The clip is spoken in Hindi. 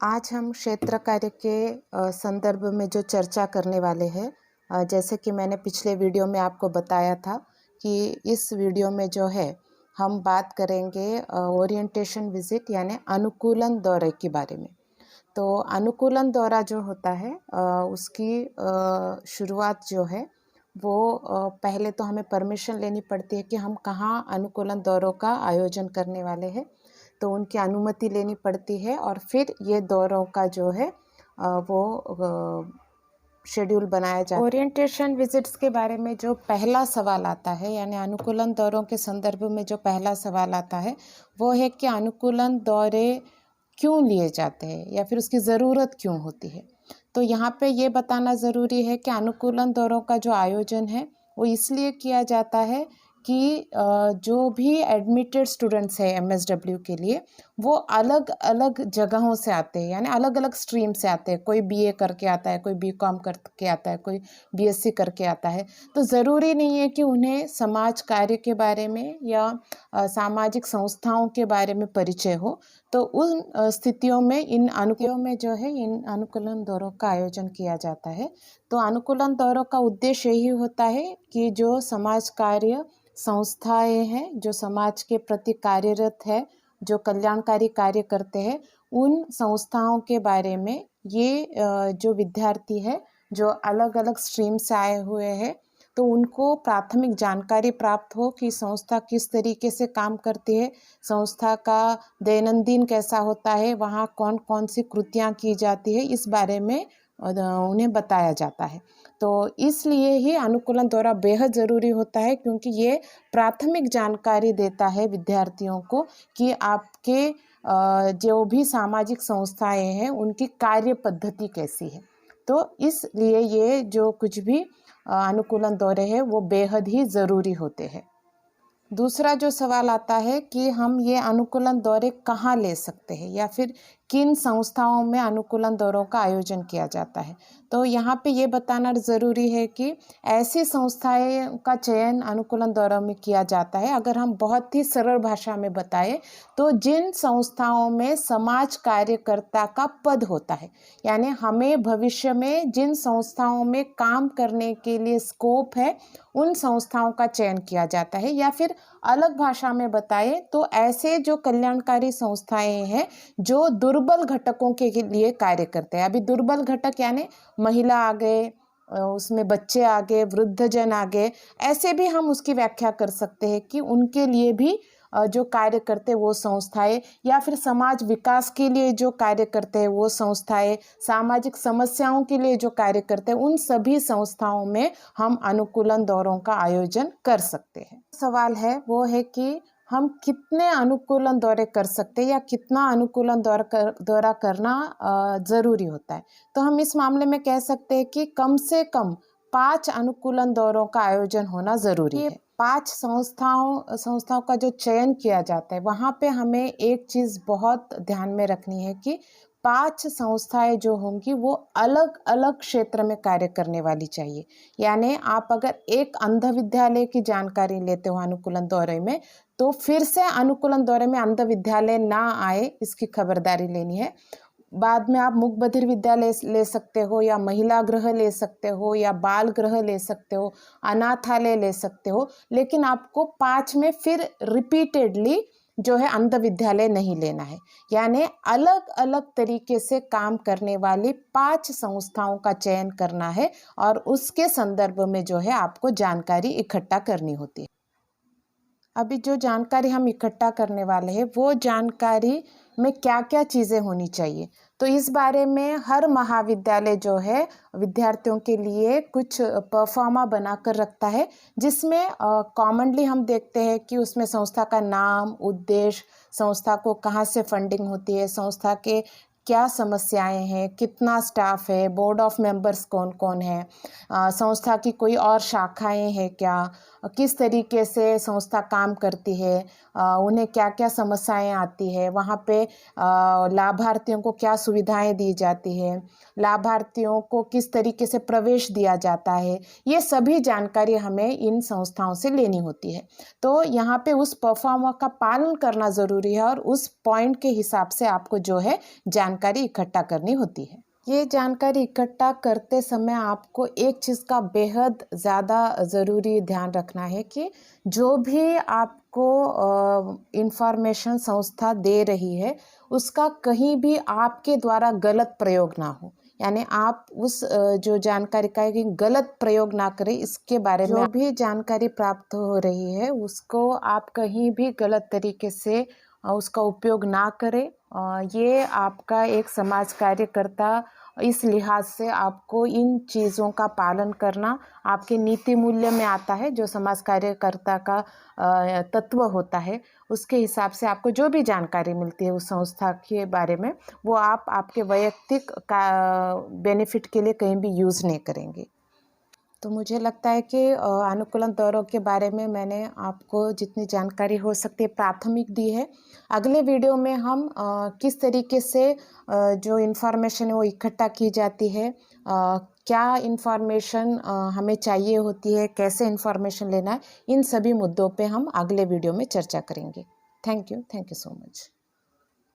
आज हम क्षेत्र कार्य के संदर्भ में जो चर्चा करने वाले हैं, जैसे कि मैंने पिछले वीडियो में आपको बताया था कि इस वीडियो में जो है हम बात करेंगे ओरिएंटेशन विजिट यानी अनुकूलन दौरे के बारे में। तो अनुकूलन दौरा जो होता है उसकी शुरुआत जो है वो पहले तो हमें परमिशन लेनी पड़ती है कि हम कहाँ अनुकूलन दौरों का आयोजन करने वाले हैं, तो उनकी अनुमति लेनी पड़ती है और फिर ये दौरों का जो है वो शेड्यूल बनाया जाता है। ओरिएंटेशन विजिट्स के बारे में जो पहला सवाल आता है यानी अनुकूलन दौरों के संदर्भ में जो पहला सवाल आता है वो है कि अनुकूलन दौरे क्यों लिए जाते हैं या फिर उसकी ज़रूरत क्यों होती है। तो यहाँ पे ये बताना ज़रूरी है कि अनुकूलन दौरों का जो आयोजन है वो इसलिए किया जाता है कि जो भी एडमिटेड स्टूडेंट्स हैं एमएसडब्ल्यू के लिए वो अलग अलग जगहों से आते हैं, यानी अलग अलग स्ट्रीम से आते हैं। कोई बीए करके आता है, कोई बीकॉम करके आता है, कोई बीएससी करके आता है। तो ज़रूरी नहीं है कि उन्हें समाज कार्य के बारे में या सामाजिक संस्थाओं के बारे में परिचय हो। तो उन स्थितियों में इन अनुकूलन दौरों का आयोजन किया जाता है। तो अनुकूलन दौरों का उद्देश्य यही होता है कि जो समाज कार्य संस्थाएं हैं, जो समाज के प्रति कार्यरत है, जो कल्याणकारी कार्य करते हैं, उन संस्थाओं के बारे में ये जो विद्यार्थी है जो अलग अलग स्ट्रीम से आए हुए हैं तो उनको प्राथमिक जानकारी प्राप्त हो कि संस्था किस तरीके से काम करती है, संस्था का दैनंदिन कैसा होता है, वहाँ कौन कौन सी कृतियाँ की जाती है, इस बारे में उन्हें बताया जाता है। तो इसलिए ही अनुकूलन दौरा बेहद ज़रूरी होता है, क्योंकि ये प्राथमिक जानकारी देता है विद्यार्थियों को कि आपके जो भी सामाजिक संस्थाएं हैं उनकी कार्य पद्धति कैसी है। तो इसलिए ये जो कुछ भी अनुकूलन दौरे हैं वो बेहद ही ज़रूरी होते हैं। दूसरा जो सवाल आता है कि हम ये अनुकूलन दौरे कहाँ ले सकते हैं या फिर किन संस्थाओं में अनुकूलन दौरों का आयोजन किया जाता है। तो यहाँ पे ये बताना ज़रूरी है कि ऐसी संस्थाएं का चयन अनुकूलन दौरों में किया जाता है, अगर हम बहुत ही सरल भाषा में बताएं तो जिन संस्थाओं में समाज कार्यकर्ता का पद होता है, यानी हमें भविष्य में जिन संस्थाओं में काम करने के लिए स्कोप है उन संस्थाओं का चयन किया जाता है। या फिर अलग भाषा में बताएं तो ऐसे जो कल्याणकारी संस्थाएं हैं जो दुर्बल घटकों के लिए कार्य करते हैं। अभी दुर्बल घटक यानी महिला आ गए, उसमें बच्चे आ गए, वृद्धजन आ गए, ऐसे भी हम उसकी व्याख्या कर सकते हैं कि उनके लिए भी जो कार्य करते हैं वो संस्थाएं, या फिर समाज विकास के लिए जो कार्य करते हैं वो संस्थाएं, सामाजिक समस्याओं के लिए जो कार्य करते हैं उन सभी संस्थाओं में हम अनुकूलन दौरों का आयोजन कर सकते हैं। सवाल है वो है कि हम कितने अनुकूलन दौरे कर सकते हैं या कितना अनुकूलन दौरा करना ज़रूरी होता है। तो हम इस मामले में कह सकते हैं कि कम से कम 5 अनुकूलन दौरों का आयोजन होना ज़रूरी है। 5 संस्थाओं का जो चयन किया जाता है वहाँ पे हमें एक चीज़ बहुत ध्यान में रखनी है कि 5 संस्थाएं जो होंगी वो अलग अलग क्षेत्र में कार्य करने वाली चाहिए। यानी आप अगर एक अंध विद्यालय की जानकारी लेते हो अनुकूलन दौरे में, तो फिर से अनुकूलन दौरे में अंध विद्यालय ना आए इसकी खबरदारी लेनी है। बाद में आप मूक बधिर विद्यालय ले सकते हो, या महिला गृह ले सकते हो, या बाल गृह ले सकते हो, अनाथालय ले सकते हो, लेकिन आपको 5 में फिर रिपीटेडली जो है अंध विद्यालय नहीं लेना है। यानी अलग अलग तरीके से काम करने वाली 5 संस्थाओं का चयन करना है और उसके संदर्भ में जो है आपको जानकारी इकट्ठा करनी होती है। अभी जो जानकारी हम इकट्ठा करने वाले हैं वो जानकारी में क्या क्या चीज़ें होनी चाहिए, तो इस बारे में हर महाविद्यालय जो है विद्यार्थियों के लिए कुछ परफॉर्मा बनाकर रखता है, जिसमें कॉमनली हम देखते हैं कि उसमें संस्था का नाम, उद्देश्य, संस्था को कहाँ से फंडिंग होती है, संस्था के क्या समस्याएं हैं, कितना स्टाफ है, बोर्ड ऑफ मेंबर्स कौन कौन है, संस्था की कोई और शाखाएं हैं क्या, किस तरीके से संस्था काम करती है, उन्हें क्या क्या समस्याएं आती है, वहाँ पे लाभार्थियों को क्या सुविधाएं दी जाती है, लाभार्थियों को किस तरीके से प्रवेश दिया जाता है, ये सभी जानकारी हमें इन संस्थाओं से लेनी होती है। तो यहाँ पे उस परफॉर्मा का पालन करना ज़रूरी है और उस पॉइंट के हिसाब से आपको जो है जानकारी इकट्ठा करनी होती है। ये जानकारी इकट्ठा करते समय आपको एक चीज़ का बेहद ज़्यादा ज़रूरी ध्यान रखना है कि जो भी आपको इंफॉर्मेशन संस्था दे रही है उसका कहीं भी आपके द्वारा गलत प्रयोग ना हो, यानी आप उस जो जानकारी का एक गलत प्रयोग ना करें, इसके बारे में जो भी जानकारी प्राप्त हो रही है उसको आप कहीं भी गलत तरीके से उसका उपयोग ना करें। ये आपका एक समाज कार्यकर्ता इस लिहाज से आपको इन चीज़ों का पालन करना आपके नीति मूल्य में आता है। जो समाज कार्यकर्ता का तत्व होता है उसके हिसाब से आपको जो भी जानकारी मिलती है उस संस्था के बारे में, वो आप आपके वैयक्तिक का बेनिफिट के लिए कहीं भी यूज़ नहीं करेंगे। तो मुझे लगता है कि अनुकूलन दौरों के बारे में मैंने आपको जितनी जानकारी हो सकती है प्राथमिक दी है। अगले वीडियो में हम किस तरीके से जो इन्फॉर्मेशन है वो इकट्ठा की जाती है, क्या इन्फॉर्मेशन हमें चाहिए होती है, कैसे इन्फॉर्मेशन लेना है, इन सभी मुद्दों पे हम अगले वीडियो में चर्चा करेंगे। Thank you so much.